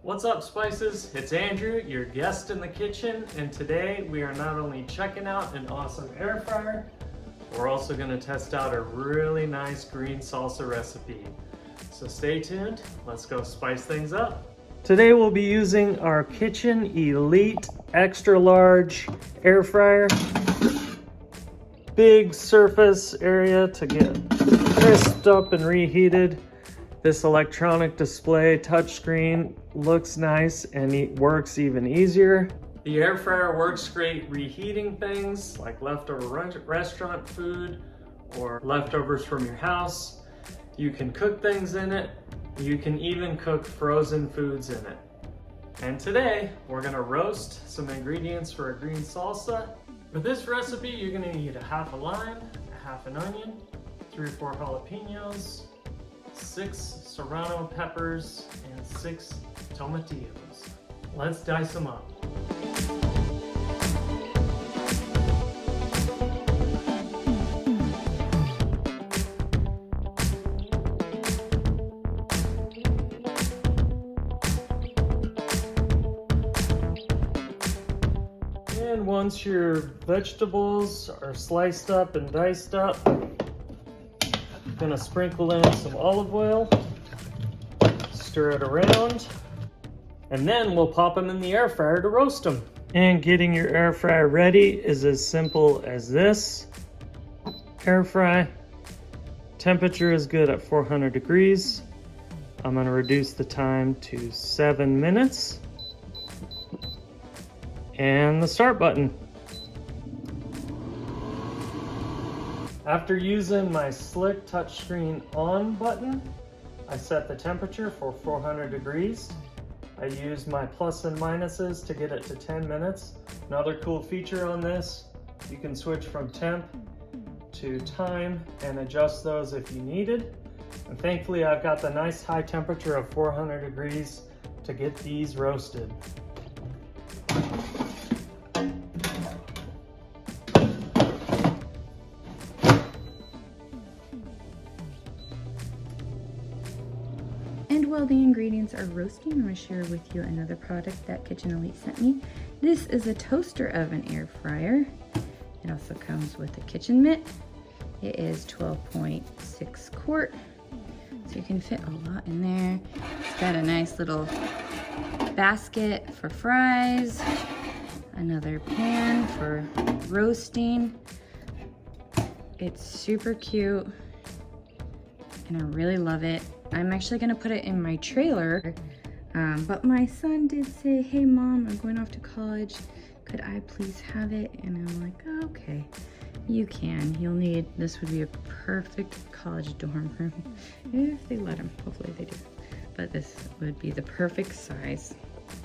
What's up, Spices? It's Andrew, your guest in the kitchen, and today we are not only checking out an awesome air fryer, we're also going to test out a really nice green salsa recipe. So stay tuned, let's go spice things up. Today we'll be using our KitchenElite extra large air fryer. Big surface area to get crisped up and reheated. This electronic display touchscreen looks nice and it works even easier. The air fryer works great reheating things like leftover restaurant food or leftovers from your house. You can cook things in it. You can even cook frozen foods in it. And today we're gonna roast some ingredients for a green salsa. For this recipe, you're gonna need a half a lime, a half an onion, 3 or 4 jalapenos, 6 serrano peppers, and 6 tomatillos. Let's dice them up. And once your vegetables are sliced up and diced up, gonna sprinkle in some olive oil, stir it around, and then we'll pop them in the air fryer to roast them. And getting your air fryer ready is as simple as this. Air fry, temperature is good at 400 degrees. I'm gonna reduce the time to 7 minutes. And the start button. After using my slick touchscreen on button, I set the temperature for 400 degrees. I use my plus and minuses to get it to 10 minutes. Another cool feature on this, you can switch from temp to time and adjust those if you needed. And thankfully I've got the nice high temperature of 400 degrees to get these roasted. And while the ingredients are roasting, I'm going to share with you another product that KitchenElite sent me. This is a toaster oven air fryer. It also comes with a kitchen mitt. It is 12.6 quart, so you can fit a lot in there. It's got a nice little basket for fries, another pan for roasting. It's super cute and I really love it. I'm actually gonna put it in my trailer, but my son did say, hey mom, I'm going off to college. Could I please have it? And I'm like, oh, okay, you can. You'll need, this would be a perfect college dorm room. If they let them, hopefully they do. But this would be the perfect size.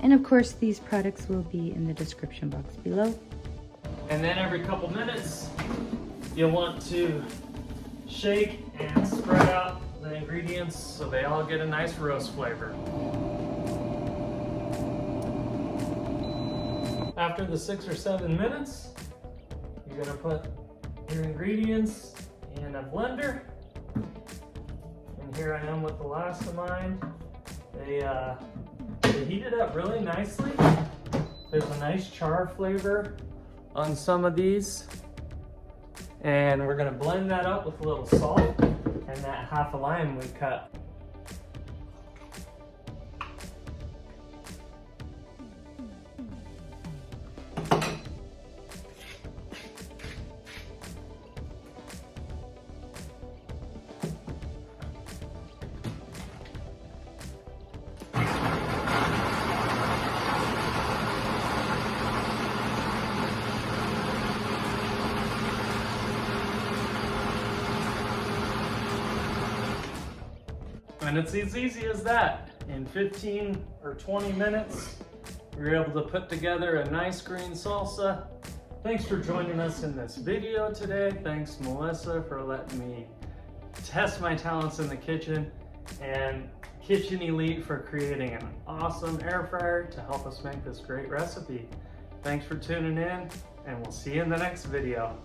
And of course, these products will be in the description box below. And then every couple minutes, you'll want to shake and spread out the ingredients so they all get a nice roast flavor. After the 6 or 7 minutes, you're gonna put your ingredients in a blender. And here I am with the last of mine. They heated up really nicely. There's a nice char flavor on some of these. And we're gonna blend that up with a little salt and that half a lime we cut. And it's as easy as that. In 15 or 20 minutes, we were able to put together a nice green salsa. Thanks for joining us in this video today. Thanks Melissa for letting me test my talents in the kitchen, and KitchenElite for creating an awesome air fryer to help us make this great recipe. Thanks for tuning in, and we'll see you in the next video.